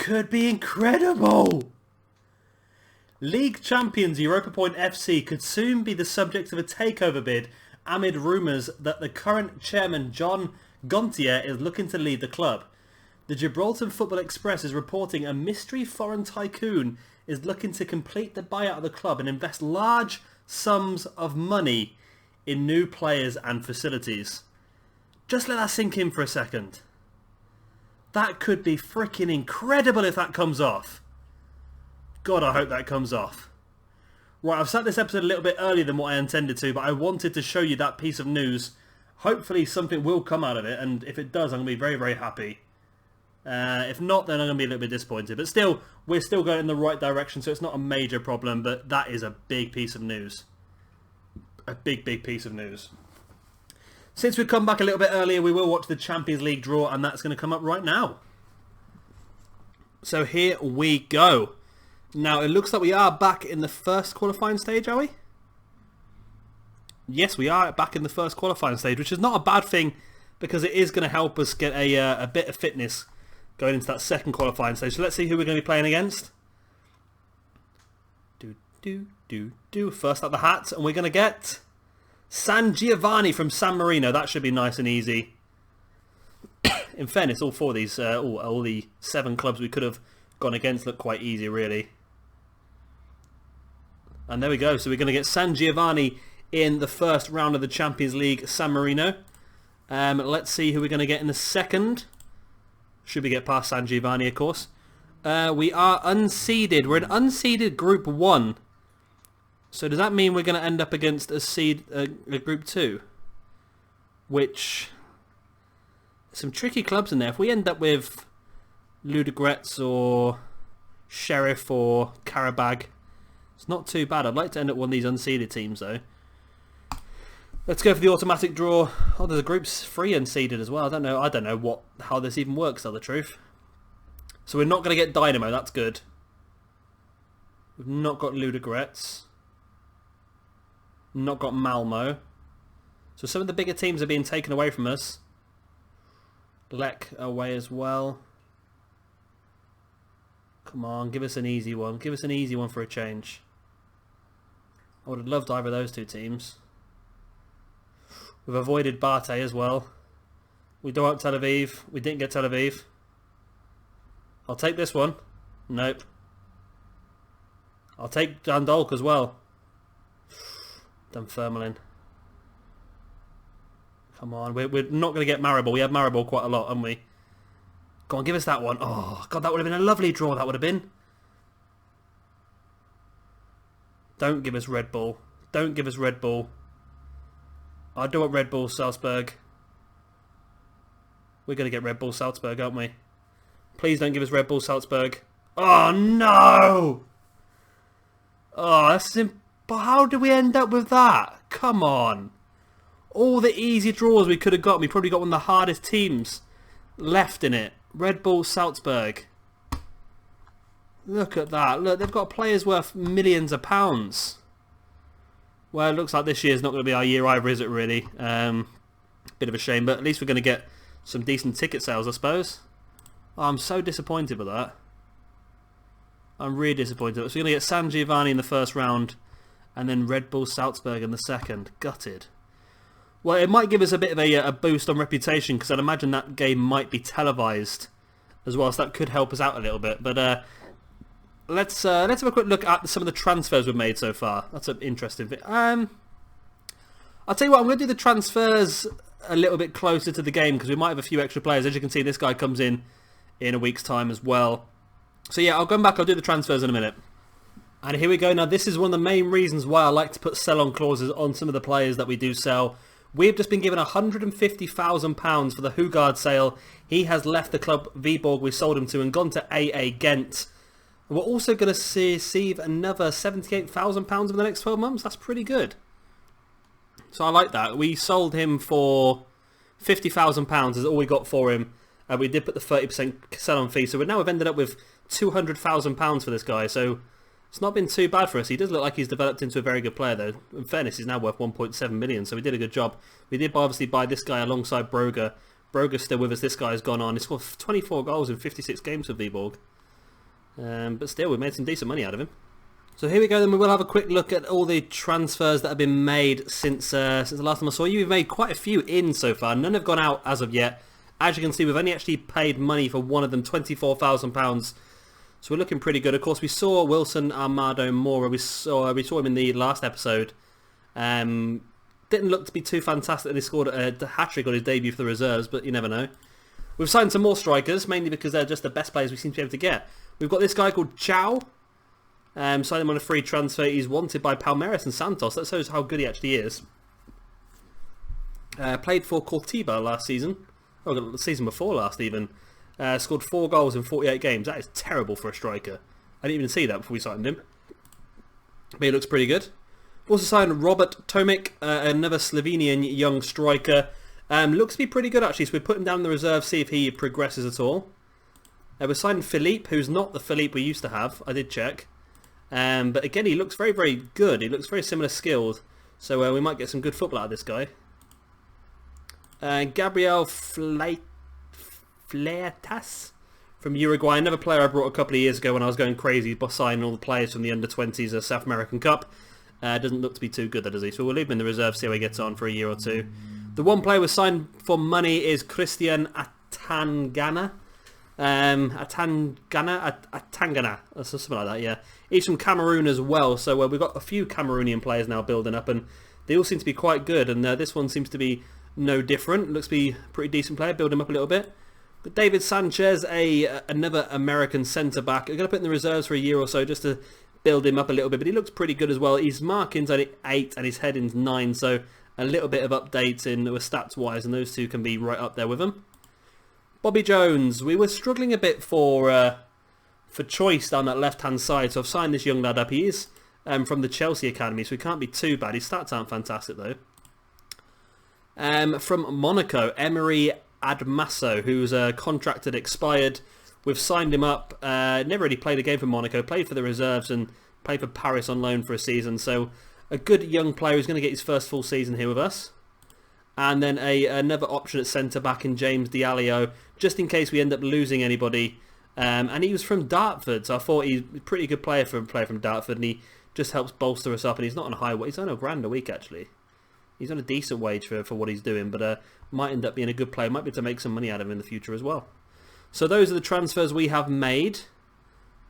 could be incredible! League champions Europa Point FC could soon be the subject of a takeover bid amid rumours that the current chairman John Gontier is looking to leave the club. The Gibraltar Football Express is reporting a mystery foreign tycoon is looking to complete the buyout of the club and invest large sums of money in new players and facilities. Just let that sink in for a second. That could be freaking incredible if that comes off. God, I hope that comes off. Right, I've set this episode a little bit earlier than what I intended to, but I wanted to show you that piece of news. Hopefully something will come out of it, and if it does, I'm going to be very, very happy. If not, then I'm going to be a little bit disappointed. But still, we're still going in the right direction, so it's not a major problem, but that is a big piece of news. A big, big piece of news. Since we've come back a little bit earlier, we will watch the Champions League draw, and that's going to come up right now. So here we go. Now, it looks like we are back in the first qualifying stage, are we? Yes, we are back in the first qualifying stage, which is not a bad thing because it is going to help us get a bit of fitness going into that second qualifying stage. So let's see who we're going to be playing against. First up the hat, and we're going to get San Giovanni from San Marino. That should be nice and easy. In fairness, all four of these, all the 7 clubs we could have gone against look quite easy, really. And there we go. So we're going to get San Giovanni in the first round of the Champions League, San Marino. Let's see who we're going to get in the second. Should we get past San Giovanni, of course. We are unseeded. We're in unseeded Group 1. So does that mean we're going to end up against a Group 2? Which... some tricky clubs in there. If we end up with Ludogorets or Sheriff or Karabag, it's not too bad. I'd like to end up one of these unseeded teams though. Let's go for the automatic draw. Oh, there's a Groups 3 unseeded as well. I don't know how this even works, to tell the truth. So we're not going to get Dynamo. That's good. We've not got Ludogorets. Not got Malmo. So some of the bigger teams are being taken away from us. Lek away as well. Come on, give us an easy one. Give us an easy one for a change. I would have loved either of those two teams. We've avoided Bate as well. We don't want Tel Aviv. We didn't get Tel Aviv. I'll take this one. Nope. I'll take Dundalk as well. Dunfermline. Come on, we're not going to get Maribor. We have Maribor quite a lot, haven't we? Go on, give us that one. Oh, God, that would have been a lovely draw, that would have been. Don't give us Red Bull. Don't give us Red Bull. I don't want Red Bull Salzburg. We're going to get Red Bull Salzburg, aren't we? Please don't give us Red Bull Salzburg. Oh, no! Oh, that's simple. How did we end up with that? Come on. All the easy draws we could have got. We probably got one of the hardest teams left in it. Red Bull Salzburg. Look at that. Look, they've got players worth millions of pounds. Well, it looks like this year's not going to be our year either, is it really? Bit of a shame, but at least we're going to get some decent ticket sales, I suppose. Oh, I'm so disappointed with that. I'm really disappointed. So we're going to get San Giovanni in the first round and then Red Bull Salzburg in the second. Gutted. Well, it might give us a bit of a boost on reputation because I'd imagine that game might be televised as well, so that could help us out a little bit. But let's have a quick look at some of the transfers we've made so far. That's an interesting bit. I'll tell you what, I'm going to do the transfers a little bit closer to the game because we might have a few extra players. As you can see, this guy comes in a week's time as well. So yeah, I'll go back, I'll do the transfers in a minute. And here we go. Now, this is one of the main reasons why I like to put sell-on clauses on some of the players that we do sell. We've just been given £150,000 for the Hugard sale. He has left the club Viborg we sold him to and gone to AA Ghent. We're also going to receive another £78,000 over the next 12 months. That's pretty good. So I like that. We sold him for £50,000 is all we got for him. We did put the 30% sell-on fee. So we've ended up with £200,000 for this guy. So it's not been too bad for us. He does look like he's developed into a very good player, though. In fairness, he's now worth 1.7 million, so we did a good job. We did obviously buy this guy alongside Broger. Broger's still with us. This guy's gone on. He's scored 24 goals in 56 games for Viborg. But still, we made some decent money out of him. So here we go then, we will have a quick look at all the transfers that have been made since the last time I saw you. We've made quite a few in so far, none have gone out as of yet. As you can see, we've only actually paid money for one of them, £24,000. So we're looking pretty good. Of course, we saw Wilson Armando Mora, we saw him in the last episode. Didn't look to be too fantastic, and he scored a hat-trick on his debut for the reserves, but you never know. We've signed some more strikers, mainly because they're just the best players we seem to be able to get. We've got this guy called Chow. Signed him on a free transfer. He's wanted by Palmeiras and Santos. That shows how good he actually is. Played for Cortiba last season. Oh, the season before last even. Scored 4 goals in 48 games. That is terrible for a striker. I didn't even see that before we signed him. But he looks pretty good. We've also signed Robert Tomic, another Slovenian young striker. Looks to be pretty good actually, so we put him down in the reserve, see if he progresses at all. We're signing Philippe, who's not the Philippe we used to have. I did check. But again, he looks very, very good. He looks very similar skilled. So we might get some good football out of this guy. Gabriel Fleitas from Uruguay. Another player I brought a couple of years ago when I was going crazy by signing all the players from the Under-20s South American Cup. Doesn't look to be too good, that does he? So we'll leave him in the reserve, see how he gets on for a year or two. The one player we signed for money is Christian Atangana. Atangana, something like that, yeah. He's from Cameroon as well, so we've got a few Cameroonian players now building up, and they all seem to be quite good, and this one seems to be no different. Looks to be a pretty decent player, build him up a little bit. Got David Sanchez, another American centre-back. I'm going to put in the reserves for a year or so just to build him up a little bit, but he looks pretty good as well. His marking's only 8 and his heading's 9, so a little bit of updates in stats-wise, and those two can be right up there with him. Bobby Jones, we were struggling a bit for choice down that left-hand side, so I've signed this young lad up. He is from the Chelsea Academy, so he can't be too bad. His stats aren't fantastic, though. From Monaco, Emery Admasso, whose contract had expired. We've signed him up. Never really played a game for Monaco, played for the reserves and played for Paris on loan for a season, so a good young player who's going to get his first full season here with us. And then another option at centre-back in James Diallo, just in case we end up losing anybody. And he was from Dartford, so I thought he's a pretty good player for a player from Dartford, and he just helps bolster us up, and he's not on a high wage. He's on £1,000 a week, actually. He's on a decent wage for what he's doing, but might end up being a good player. Might be able to make some money out of him in the future as well. So those are the transfers we have made.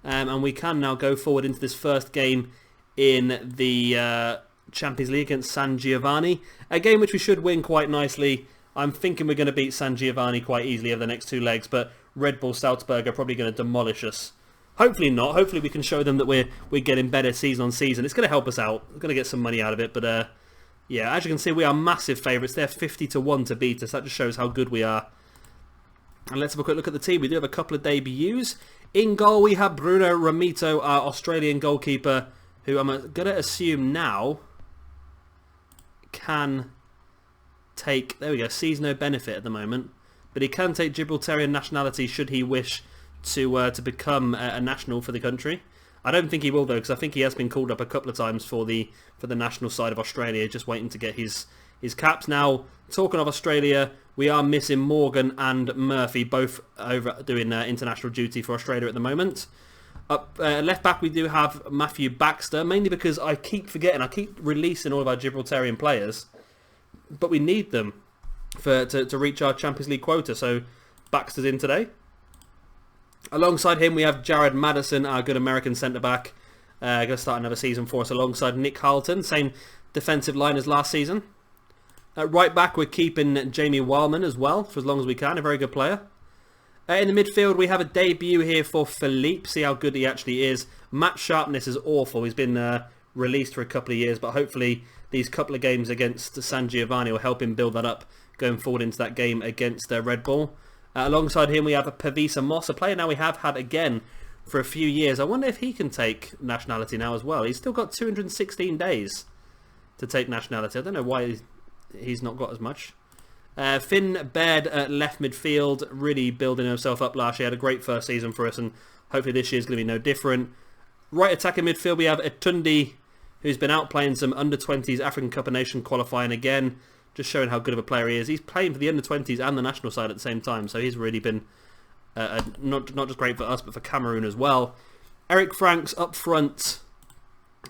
And we can now go forward into this first game in the Champions League against San Giovanni. A game which we should win quite nicely. I'm thinking we're going to beat San Giovanni quite easily over the next 2 legs, but Red Bull Salzburg are probably going to demolish us. Hopefully not. Hopefully we can show them that we're getting better season on season. It's going to help us out. We're going to get some money out of it, but yeah, as you can see, we are massive favourites. They're 50-1 to beat us. That just shows how good we are. And let's have a quick look at the team. We do have a couple of debuts. In goal, we have Bruno Ramito, our Australian goalkeeper, who I'm going to assume now can take, there we go, sees no benefit at the moment, but he can take Gibraltarian nationality should he wish to become a national for the country. I don't think he will though, because I think he has been called up a couple of times for the national side of Australia, just waiting to get his caps. Now, talking of Australia, we are missing Morgan and Murphy, both over doing international duty for Australia at the moment. Up left back, we do have Matthew Baxter, mainly because I keep forgetting, I keep releasing all of our Gibraltarian players, but we need them to reach our Champions League quota, so Baxter's in today. Alongside him, we have Jared Madison, our good American centre-back. Going to start another season for us alongside Nick Carlton. Same defensive line as last season. At right back, we're keeping Jamie Wildman as well, for as long as we can. A very good player. In the midfield, we have a debut here for Philippe. See how good he actually is. Matt Sharpness is awful. He's been released for a couple of years, but hopefully these couple of games against San Giovanni will help him build that up going forward into that game against Red Bull. Alongside him, we have a Pavisa Moss, a player now we have had again for a few years. I wonder if he can take nationality now as well. He's still got 216 days to take nationality. I don't know why he's not got as much. Finn Baird at left midfield, really building himself up last year. Had a great first season for us, and hopefully this year's going to be no different. Right attacking midfield, we have Etundi, who's been out playing some under-20s African Cup of Nations qualifying again, just showing how good of a player he is. He's playing for the under-20s and the national side at the same time, so he's really been not just great for us, but for Cameroon as well. Eric Franks up front,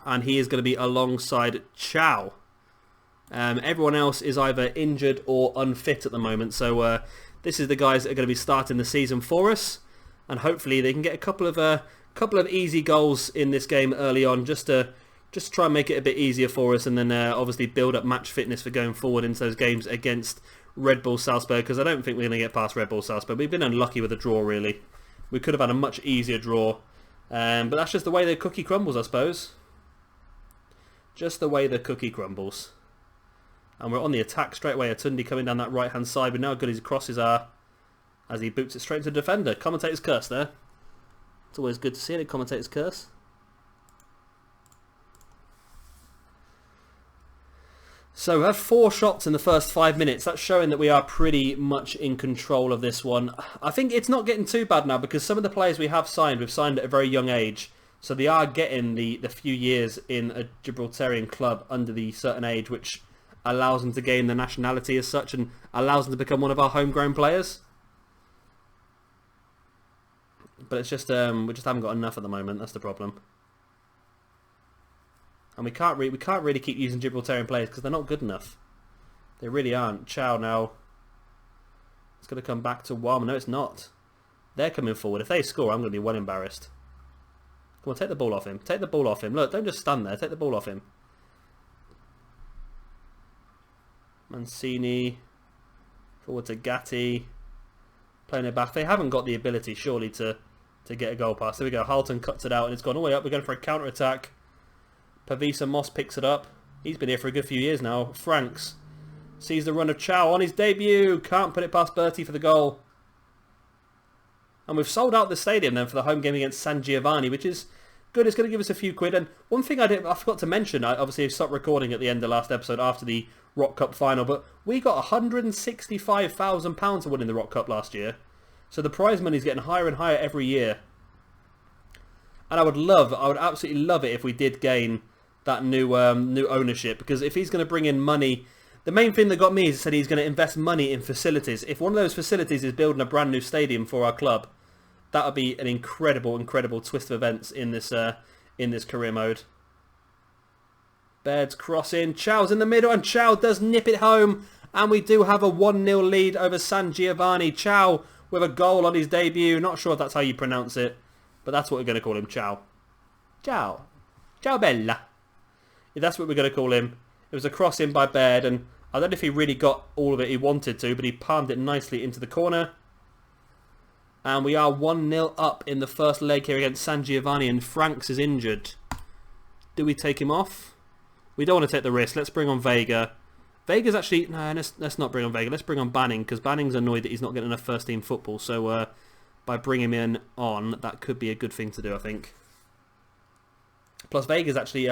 and he is going to be alongside Chow. Everyone else is either injured or unfit at the moment, so this is the guys that are going to be starting the season for us, and hopefully they can get a couple of easy goals in this game early on, just to try and make it a bit easier for us, and then obviously build up match fitness for going forward into those games against Red Bull Salzburg, because I don't think we're going to get past Red Bull Salzburg. We've been unlucky with the draw, really. We could have had a much easier draw, but that's just the way the cookie crumbles, I suppose. Just the way the cookie crumbles. And we're on the attack straight away. Atundi coming down that right-hand side. We know how good his crosses are as he boots it straight into the defender. Commentator's curse there. It's always good to see it, a commentator's curse. So we had 4 shots in the first 5 minutes. That's showing that we are pretty much in control of this one. I think it's not getting too bad now, because some of the players we have signed, we've signed at a very young age. So they are getting the few years in a Gibraltarian club under the certain age, which allows them to gain the nationality as such and allows them to become one of our homegrown players. But it's just we just haven't got enough at the moment. That's the problem. And we can't really keep using Gibraltarian players because they're not good enough. They really aren't. Chow now. It's going to come back to Wam. No, it's not. They're coming forward. If they score, I'm going to be well embarrassed. Come on, take the ball off him. Take the ball off him. Look, don't just stand there. Take the ball off him. Mancini. Forward to Gatti. Playing it back. They haven't got the ability, surely, to get a goal pass. There we go. Halton cuts it out and it's gone all the way up. We're going for a counter-attack. Pavisa Moss picks it up. He's been here for a good few years now. Franks sees the run of Chow on his debut. Can't put it past Bertie for the goal. And we've sold out the stadium then for the home game against San Giovanni, which is good. It's going to give us a few quid. And one thing I forgot to mention, I obviously stopped recording at the end of the last episode after the Rock Cup final, but we got £165,000 for winning the Rock Cup last year. So the prize money is getting higher and higher every year. And I would absolutely love it if we did gain that new ownership, because if he's going to bring in money, the main thing that got me is he said he's going to invest money in facilities. If one of those facilities is building a brand new stadium for our club, that would be an incredible twist of events in this career mode. Baird's crossing. Chow's in the middle, and Chow does nip it home. And we do have a 1-0 lead over San Giovanni. Chow with a goal on his debut. Not sure if that's how you pronounce it, but that's what we're going to call him, Chow. Chow. Ciao Bella. Yeah, that's what we're going to call him. It was a cross in by Baird, and I don't know if he really got all of it he wanted to, but he palmed it nicely into the corner. And we are 1-0 up in the first leg here against San Giovanni, and Franks is injured. Do we take him off? We don't want to take the risk. Let's bring on Vega. Vega's actually... No, let's not bring on Vega. Let's bring on Banning, because Banning's annoyed that he's not getting enough first-team football. So by bringing him on, that could be a good thing to do, I think. Plus, Vega's actually...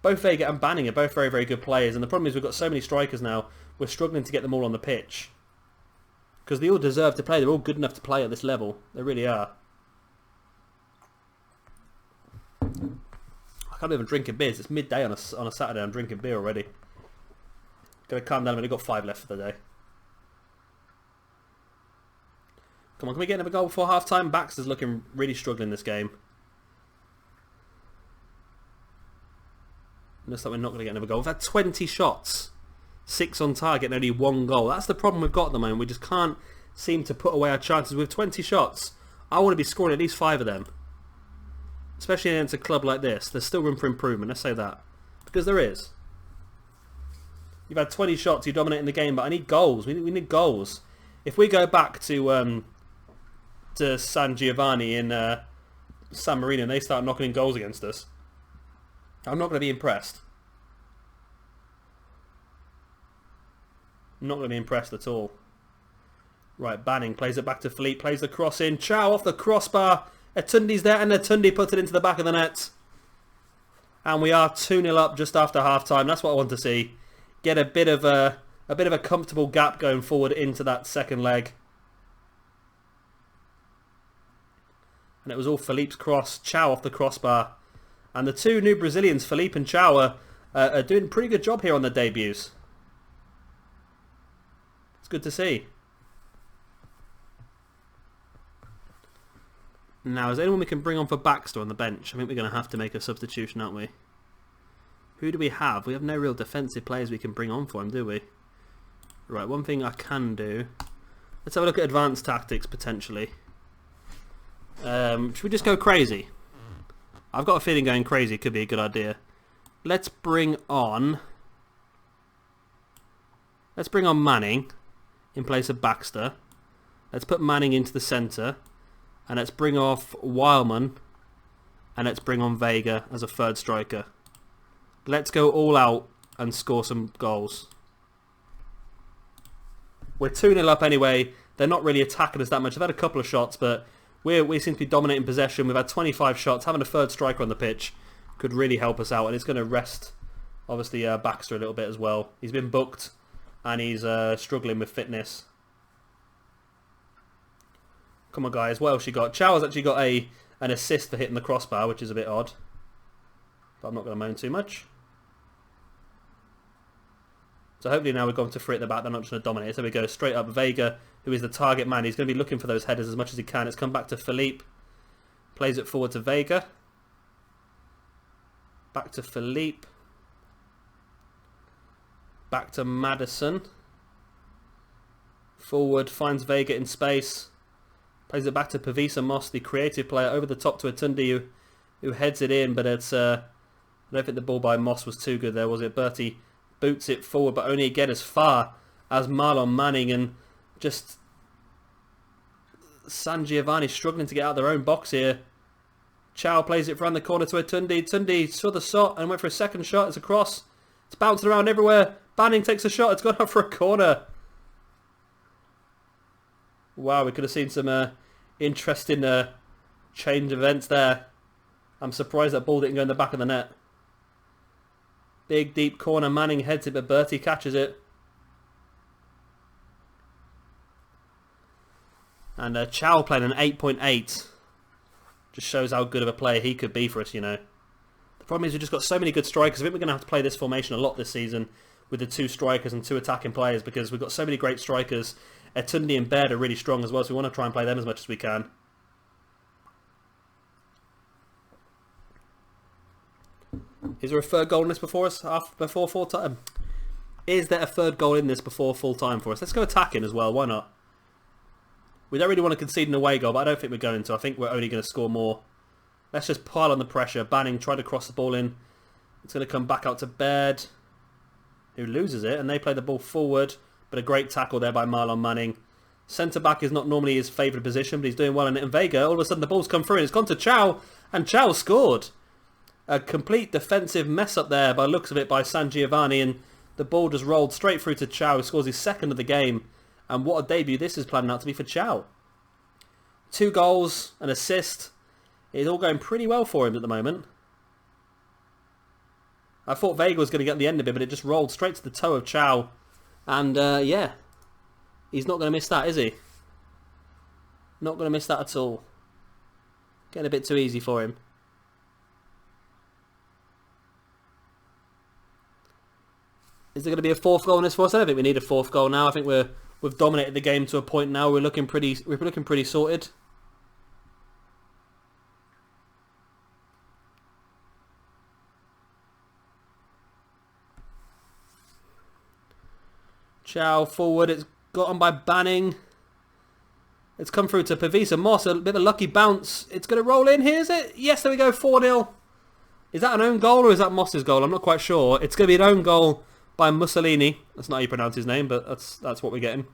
both Vega and Banning are both very, very good players. And the problem is we've got so many strikers now, we're struggling to get them all on the pitch. Because they all deserve to play. They're all good enough to play at this level. They really are. I can't even drink a beer. It's midday on a Saturday. I'm drinking beer already. Gotta calm down. I've only got 5 left for the day. Come on, can we get another goal before half-time? Baxter's looking really struggling this game. Looks like we're not going to get another goal. We've had 20 shots. 6 on target and only 1 goal. That's the problem we've got at the moment. We just can't seem to put away our chances with 20 shots. I want to be scoring at least 5 of them. Especially against a club like this. There's still room for improvement, let's say that. Because there is. You've had 20 shots, you're dominating the game, but I need goals. We need goals. If we go back to San Giovanni in San Marino and they start knocking in goals against us, I'm not going to be impressed. I'm not going to be impressed at all. Right, Banning plays it back to Philippe, plays the cross in. Chow off the crossbar. Etundi's there, and Etundi puts it into the back of the net. And we are 2-0 up just after half-time. That's what I want to see. Get a bit of a comfortable gap going forward into that second leg. And it was all Philippe's cross. Chow off the crossbar. And the 2 new Brazilians, Philippe and Chow, are doing a pretty good job here on their debuts. It's good to see. Now, is there anyone we can bring on for Baxter on the bench? I think we're going to have to make a substitution, aren't we? Who do we have? We have no real defensive players we can bring on for him, do we? Right, one thing I can do... Let's have a look at advanced tactics, potentially. Should we just go crazy? I've got a feeling going crazy could be a good idea. Let's bring on Manning in place of Baxter. Let's put Manning into the centre. And let's bring off Wildman. And let's bring on Vega as a third striker. Let's go all out and score some goals. We're 2-0 up anyway. They're not really attacking us that much. I've had a couple of shots, but we seem to be dominating possession. We've had 25 shots. Having a third striker on the pitch could really help us out. And it's going to rest, obviously, Baxter a little bit as well. He's been booked and he's struggling with fitness. Come on, guys. What else you got? Chow's actually got an assist for hitting the crossbar, which is a bit odd. But I'm not going to moan too much. So hopefully now we've gone to free at the back. They're not just going to dominate it. So we go straight up. Vega, who is the target man. He's going to be looking for those headers as much as he can. It's come back to Philippe. Plays it forward to Vega. Back to Philippe. Back to Madison. Forward. Finds Vega in space. Plays it back to Pavisa Moss, the creative player, over the top to Atundi, who heads it in. But it's... I don't think the ball by Moss was too good there, was it? Bertie boots it forward, but only again as far as Marlon Manning, and just San Giovanni struggling to get out of their own box here. Chow plays it around the corner to Atundi. Atundi saw the shot and went for a second shot. It's a cross. It's bouncing around everywhere. Banning takes a shot. It's gone out for a corner. Wow, we could have seen some interesting change of events there. I'm surprised that ball didn't go in the back of the net. Big deep corner, Manning heads it, but Bertie catches it. And Chow playing an 8.8. Just shows how good of a player he could be for us, you know. The problem is we've just got so many good strikers. I think we're going to have to play this formation a lot this season with the 2 strikers and 2 attacking players, because we've got so many great strikers. Etundi and Baird are really strong as well, so we want to try and play them as much as we can. Is there a third goal in this before us? Before full time? Is there a third goal in this before full time for us? Let's go attacking as well. Why not? We don't really want to concede an away goal, but I don't think we're going to. I think we're only going to score more. Let's just pile on the pressure. Banning tried to cross the ball in. It's going to come back out to Baird, who loses it, and they play the ball forward. But a great tackle there by Marlon Manning. Centre back is not normally his favourite position, but he's doing well in it. And Vega, all of a sudden the ball's come through and it's gone to Chow, and Chow scored. A complete defensive mess up there by looks of it by San Giovanni, and the ball just rolled straight through to Chow, who scores his second of the game. And what a debut this is planning out to be for Chow. 2 goals, an assist. It's all going pretty well for him at the moment. I thought Vega was going to get the end of it, but it just rolled straight to the toe of Chow. And yeah, he's not going to miss that, is he? Not going to miss that at all. Getting a bit too easy for him. Is there going to be a 4th goal in this for us? I don't think we need a 4th goal now. I think we've dominated the game to a point now. We're looking pretty sorted. Chow forward. It's got on by Banning. It's come through to Pavisa Moss. A bit of a lucky bounce. It's going to roll in here, is it? Yes, there we go. 4-0. Is that an own goal or is that Moss's goal? I'm not quite sure. It's going to be an own goal by Mussolini. That's not how you pronounce his name, but that's what we're getting.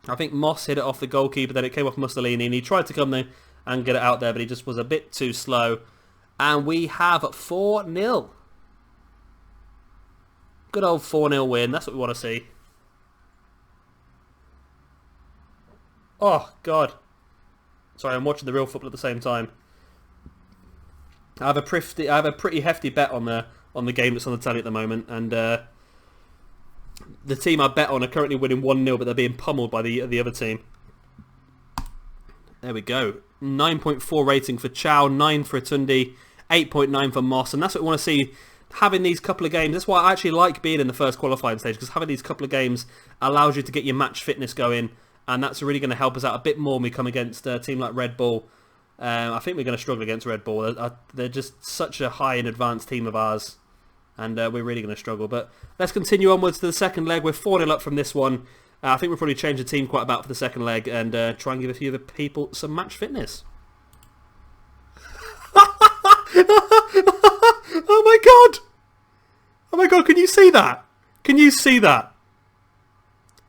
I think Moss hit it off the goalkeeper, then it came off Mussolini, and he tried to come there and get it out there, but he just was a bit too slow. And we have 4-0. Good old 4-0 win. That's what we want to see. Oh, God. Sorry, I'm watching the real football at the same time. I have a pretty hefty bet on the game that's on the telly at the moment, and the team I bet on are currently winning 1-0, but they're being pummeled by the other team. There we go. 9.4 rating for Chow, 9 for Atundi, 8.9 for Moss, and that's what we want to see. Having these couple of games, that's why I actually like being in the first qualifying stage, because having these couple of games allows you to get your match fitness going, and that's really going to help us out a bit more when we come against a team like Red Bull I think we're going to struggle against Red Bull. They're just such a high and advanced team of ours, and we're really going to struggle. But let's continue onwards to the second leg. We're 4-0 up from this one. I think we'll probably change the team quite a bit for the second leg and try and give a few of the people some match fitness. Oh my god! Oh my god, can you see that? Can you see that?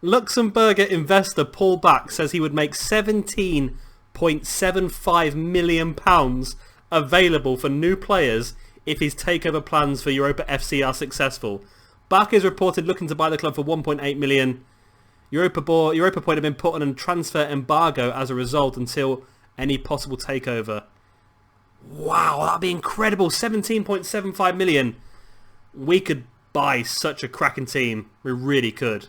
Luxembourger investor Paul Back says he would make £17.75 million available for new players if his takeover plans for Europa FC are successful. Back is reported looking to buy the club for £1.8 million. Europa Point have been put on a transfer embargo as a result until any possible takeover. Wow, that'd be incredible. 17.75 million. We could buy such a cracking team. We really could.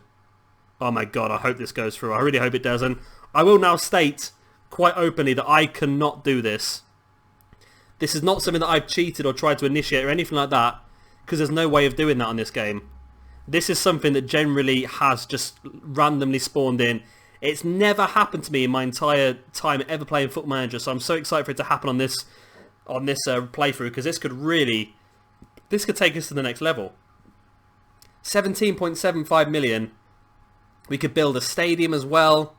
Oh my god, I hope this goes through. I really hope it does. And I will now state quite openly that I cannot do this. This is not something that I've cheated or tried to initiate or anything like that, because there's no way of doing that on this game. This is something that generally has just randomly spawned in. It's never happened to me in my entire time ever playing Football Manager, so I'm so excited for it to happen on this playthrough, because this could take us to the next level. 17.75 million. We could build a stadium as well.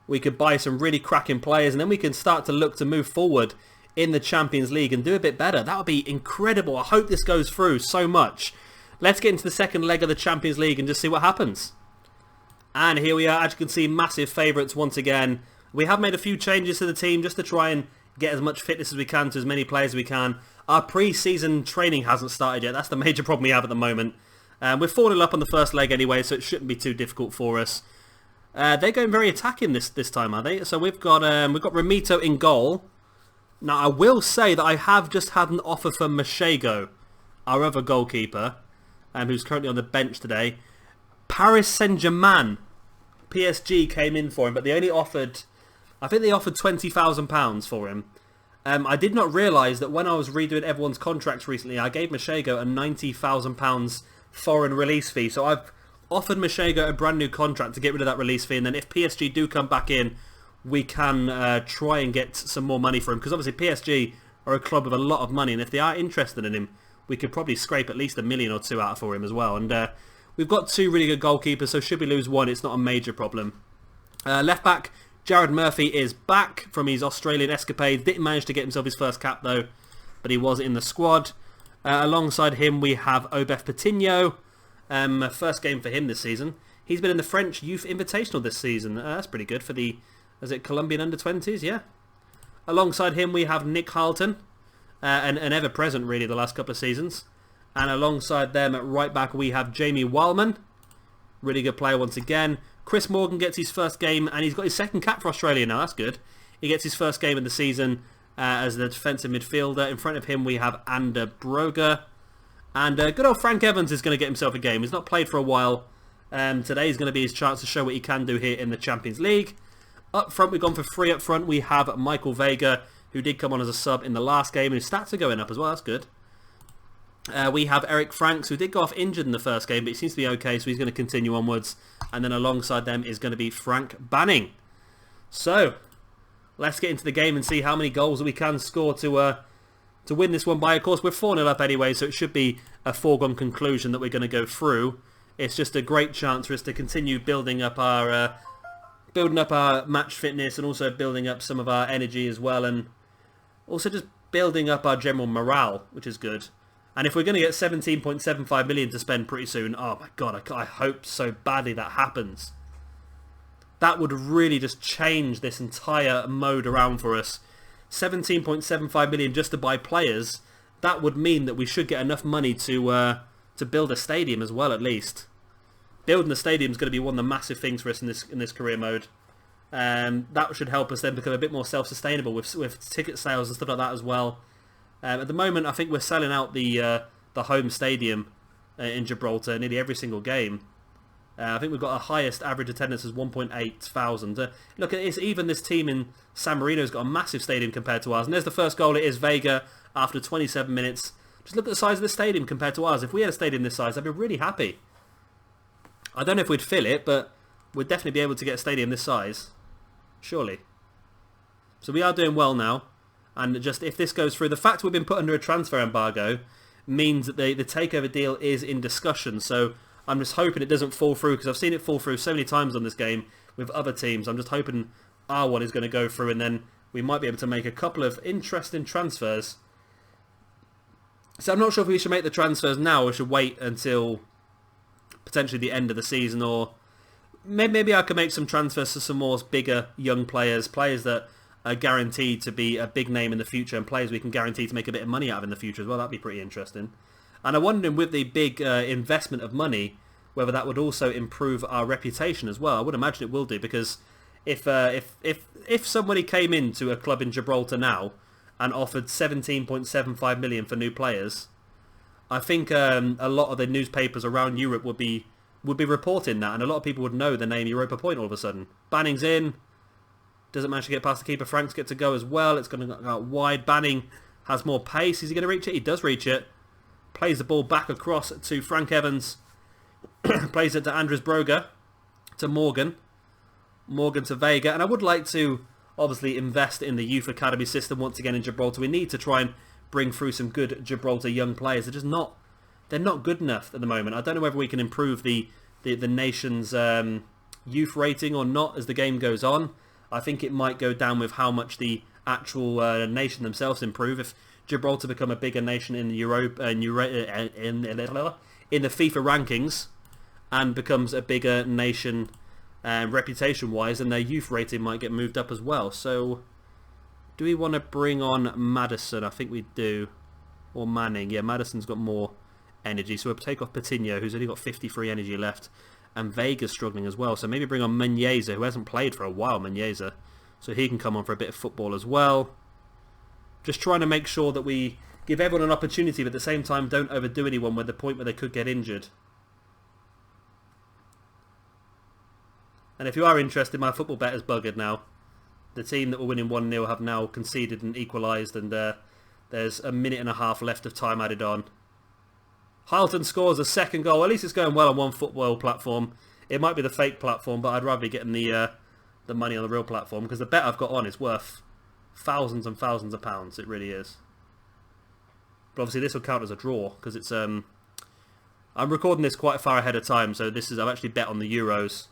We could buy some really cracking players, and then we can start to look to move forward in the Champions League and do a bit better. That would be incredible. I hope this goes through so much. Let's get into the second leg of the Champions League and just see what happens. And here we are. As you can see, massive favourites once again. We have made a few changes to the team just to try and get as much fitness as we can to as many players as we can. Our pre-season training hasn't started yet. That's the major problem we have at the moment. We're 4-0 up on the first leg anyway, so it shouldn't be too difficult for us. They're going very attacking this time, are they? So we've got Ramito in goal. Now I will say that I have just had an offer from Machego, our other goalkeeper, who's currently on the bench today. Paris Saint-Germain, PSG came in for him, but they only offered, I think they offered £20,000 for him. I did not realise that when I was redoing everyone's contracts recently, I gave Machego a £90,000 foreign release fee. So I've offered Machego a brand new contract to get rid of that release fee, and then if PSG do come back in, we can try and get some more money for him, because obviously PSG are a club with a lot of money, and if they are interested in him, we could probably scrape at least $1 million or two out for him as well. And we've got two really good goalkeepers, so should we lose one, it's not a major problem. Left back, Jared Murphy is back from his Australian escapades. Didn't manage to get himself his first cap though, but he was in the squad. Alongside him we have Obef Patino. First game for him this season. He's been in the French Youth Invitational this season. That's pretty good for the, is it Colombian under-20s? Yeah. Alongside him we have Nick Harlton. An ever-present really the last couple of seasons. And alongside them at right back we have Jamie Wildman. Really good player once again. Chris Morgan gets his first game, and he's got his second cap for Australia now. That's good. He gets his first game of the season as the defensive midfielder. In front of him we have Ander Broger. And good old Frank Evans is going to get himself a game. He's not played for a while. Today is going to be his chance to show what he can do here in the Champions League. Up front, we've gone for three up front. We have Michael Vega, who did come on as a sub in the last game. His stats are going up as well. That's good. We have Eric Franks, who did go off injured in the first game, but he seems to be okay, so he's going to continue onwards. And then alongside them is going to be Frank Banning. So, let's get into the game and see how many goals we can score to win this one by. Of course, we're 4-0 up anyway, so it should be a foregone conclusion that we're going to go through. It's just a great chance for us to continue building up our match fitness, and also building up some of our energy as well, and also just building up our general morale, which is good. And if we're going to get 17.75 million to spend pretty soon, oh my god, I hope so badly that happens. That would really just change this entire mode around for us. 17.75 million just to buy players, that would mean that we should get enough money to build a stadium as well, at least. Building a stadium is going to be one of the massive things for us in this career mode. That should help us then become a bit more self-sustainable with ticket sales and stuff like that as well. At the moment, I think we're selling out the home stadium in Gibraltar nearly every single game. I think we've got our highest average attendance as 1.8 thousand. Look, it's even this team in San Marino's got a massive stadium compared to ours. And there's the first goal. It is Vega after 27 minutes. Just look at the size of the stadium compared to ours. If we had a stadium this size, I'd be really happy. I don't know if we'd fill it, but we'd definitely be able to get a stadium this size. Surely. So we are doing well now. And just if this goes through, the fact we've been put under a transfer embargo means that the takeover deal is in discussion. So I'm just hoping it doesn't fall through, because I've seen it fall through so many times on this game with other teams. I'm just hoping our one is going to go through, and then we might be able to make a couple of interesting transfers. So I'm not sure if we should make the transfers now or should wait until potentially the end of the season, or maybe I could make some transfers to some more bigger young players that are guaranteed to be a big name in the future, and players we can guarantee to make a bit of money out of in the future as well. That'd be pretty interesting. And I'm wondering, with the big investment of money, whether that would also improve our reputation as well. I would imagine it will do, because if somebody came into a club in Gibraltar now and offered 17.75 million for new players, I think a lot of the newspapers around Europe would be reporting that, and a lot of people would know the name Europa Point all of a sudden. Banning's in. Doesn't manage to get past the keeper. Frank's get to go as well. It's going to go out wide. Banning has more pace. Is he going to reach it? He does reach it. Plays the ball back across to Frank Evans. Plays it to Andres Broga. To Morgan. Morgan to Vega. And I would like to obviously invest in the youth academy system once again in Gibraltar. We need to try and bring through some good Gibraltar young players. They're not good enough at the moment. I don't know whether we can improve the nation's youth rating or not as the game goes on. I think it might go down with how much the actual nation themselves improve. If Gibraltar become a bigger nation in Europe in the FIFA rankings and becomes a bigger nation reputation-wise, then their youth rating might get moved up as well. So, do we want to bring on Madison? I think we do. Or Manning. Yeah, Madison's got more energy. So we'll take off Patino, who's only got 53 energy left. And Vega's struggling as well. So maybe bring on Menyeza, who hasn't played for a while, Menyeza. So he can come on for a bit of football as well. Just trying to make sure that we give everyone an opportunity, but at the same time don't overdo anyone with the point where they could get injured. And if you are interested, my football bet is buggered now. The team that were winning 1-0 have now conceded and equalised, and there's a minute and a half left of time added on. Harleton scores a second goal. At least it's going well on one football platform. It might be the fake platform, but I'd rather be getting the money on the real platform, because the bet I've got on is worth thousands and thousands of pounds. It really is. But obviously this will count as a draw, because it's I'm recording this quite far ahead of time, so I've actually bet on the Euros,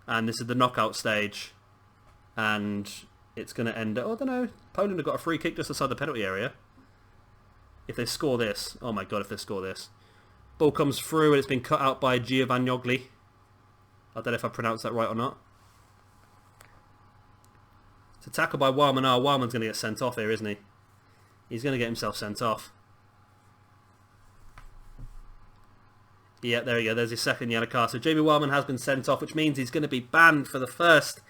and this is the knockout stage, and it's going to end. Oh, I don't know. Poland have got a free kick just outside the penalty area. If they score this, oh my god, if they score this. Ball comes through and it's been cut out by Giovanni. I don't know if I pronounced that right or not. It's a tackle by Wildman. Oh, Wildman's going to get sent off here, isn't he? He's going to get himself sent off. Yeah, there we go. There's his second yellow card. So Jamie Wildman has been sent off, which means he's going to be banned for the first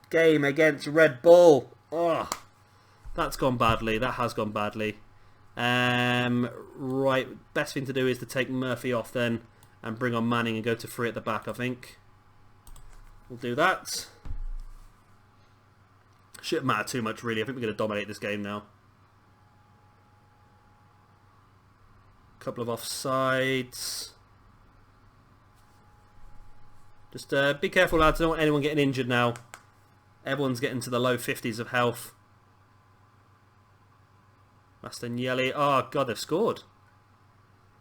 game against Red Bull. Oh, that's gone badly. That has gone badly. Right, best thing to do is to take Murphy off then and bring on Manning and go to 3 at the back, I think. We'll do that. Shouldn't matter too much, really. I think we're going to dominate this game now. Couple of offsides. Just be careful, lads. I don't want anyone getting injured now. Everyone's getting to the low 50s of health. Mastagnelli. Oh, God, they've scored.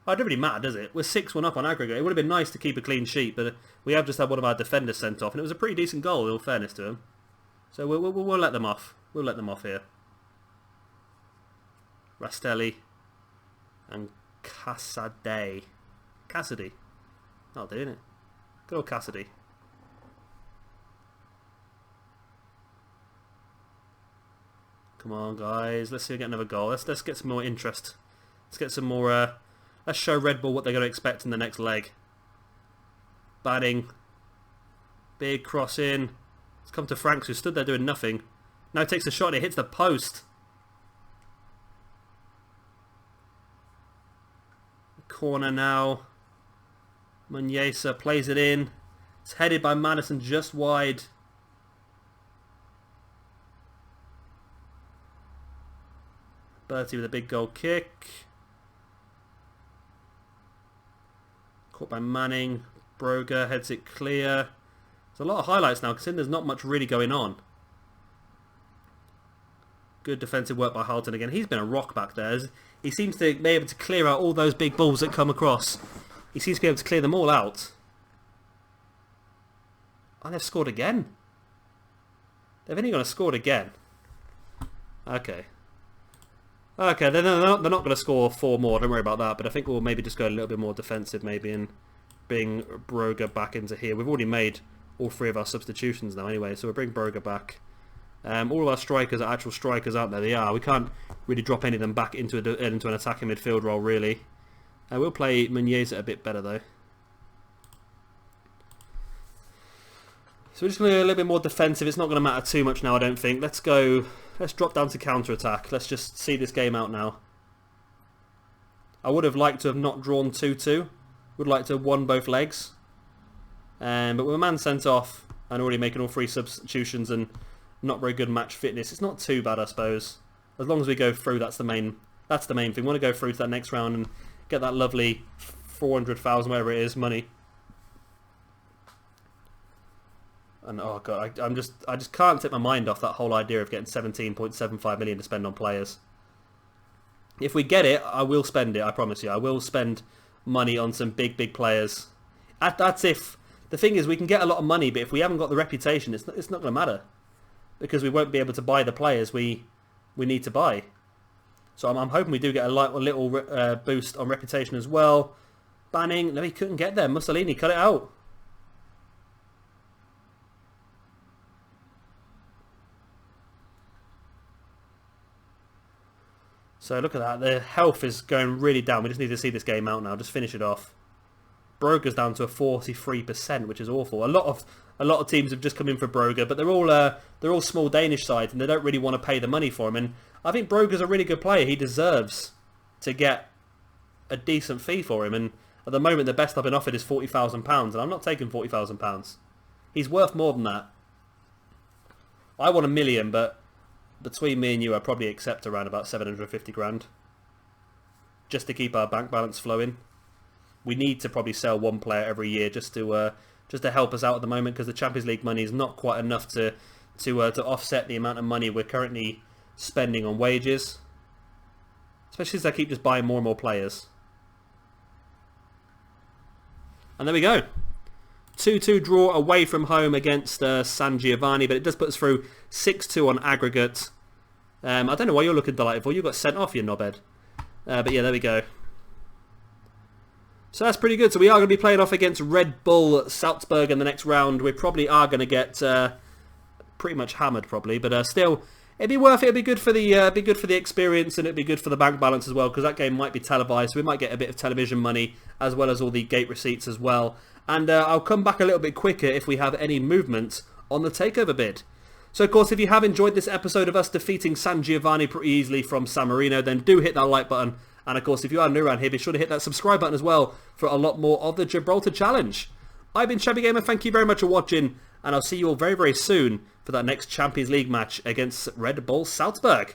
Oh, it doesn't really matter, does it? We're 6-1 up on aggregate. It would have been nice to keep a clean sheet, but we have just had one of our defenders sent off, and it was a pretty decent goal, in all fairness to him. So we'll let them off. We'll let them off here. Rastelli and Cassidy. Cassidy. Not doing it. Good old Cassidy. Come on, guys. Let's see if we get another goal. Let's get some more interest. Let's get some more... let's show Red Bull what they're going to expect in the next leg. Batting. Big cross in. Let's come to Franks, who stood there doing nothing. Now he takes a shot and it hits the post. Corner now. Menyeza plays it in. It's headed by Madison just wide. Bertie with a big goal kick. Caught by Manning. Broga heads it clear. There's a lot of highlights now, considering there's not much really going on. Good defensive work by Harlton again. He's been a rock back there. He seems to be able to clear out all those big balls that come across. He seems to be able to clear them all out. And they've scored again. They've only going to score again. Okay. Okay, they're not going to score 4 more. Don't worry about that. But I think we'll maybe just go a little bit more defensive maybe and bring Broga back into here. We've already made all 3 of our substitutions now anyway. So we'll bring Broga back. All of our strikers are actual strikers, aren't they? They are. We can't really drop any of them back into an attacking midfield role, really. We'll play Meunier a bit better, though. So we're just going to go a little bit more defensive. It's not going to matter too much now, I don't think. Let's drop down to counter-attack. Let's just see this game out now. I would have liked to have not drawn 2-2. Would like to have won both legs. But with a man sent off and already making all 3 substitutions and not very good match fitness, it's not too bad, I suppose. As long as we go through, that's the main thing. We want to go through to that next round and get that lovely 400,000, whatever it is, money. And oh god, I just can't take my mind off that whole idea of getting 17.75 million to spend on players. If we get it, I will spend it. I promise you, I will spend money on some big players. That's if the thing is we can get a lot of money, but if we haven't got the reputation, it's not going to matter because we won't be able to buy the players we need to buy. So I'm hoping we do get a little boost on reputation as well. Banning, no, he couldn't get there. Mussolini, cut it out. So look at that, the health is going really down. We just need to see this game out now, just finish it off. Broga's down to a 43%, which is awful. A lot of teams have just come in for Broga, but they're all small Danish sides and they don't really want to pay the money for him. And I think Broga's a really good player. He deserves to get a decent fee for him. And at the moment, the best I've been offered is £40,000, and I'm not taking £40,000. He's worth more than that. I want $1 million, but between me and you, I probably accept around about 750 grand, just to keep our bank balance flowing. We need to probably sell 1 player every year just to help us out at the moment, because the Champions League money is not quite enough to offset the amount of money we're currently spending on wages, especially as I keep just buying more and more players. And there we go. 2-2 draw away from home against San Giovanni, but it does put us through 6-2 on aggregate. I don't know why you're looking delighted for. You got sent off, you knobhead. But yeah, there we go. So that's pretty good. So we are going to be playing off against Red Bull Salzburg in the next round. We probably are going to get pretty much hammered, probably, but still, it'd be worth it. It'd be good for the experience, and it'd be good for the bank balance as well, because that game might be televised. So we might get a bit of television money as well as all the gate receipts as well. And I'll come back a little bit quicker if we have any movement on the takeover bid. So, of course, if you have enjoyed this episode of us defeating San Giovanni pretty easily from San Marino, then do hit that like button. And, of course, if you are new around here, be sure to hit that subscribe button as well for a lot more of the Gibraltar Challenge. I've been Chevy Gamer. Thank you very much for watching. And I'll see you all very, very soon for that next Champions League match against Red Bull Salzburg.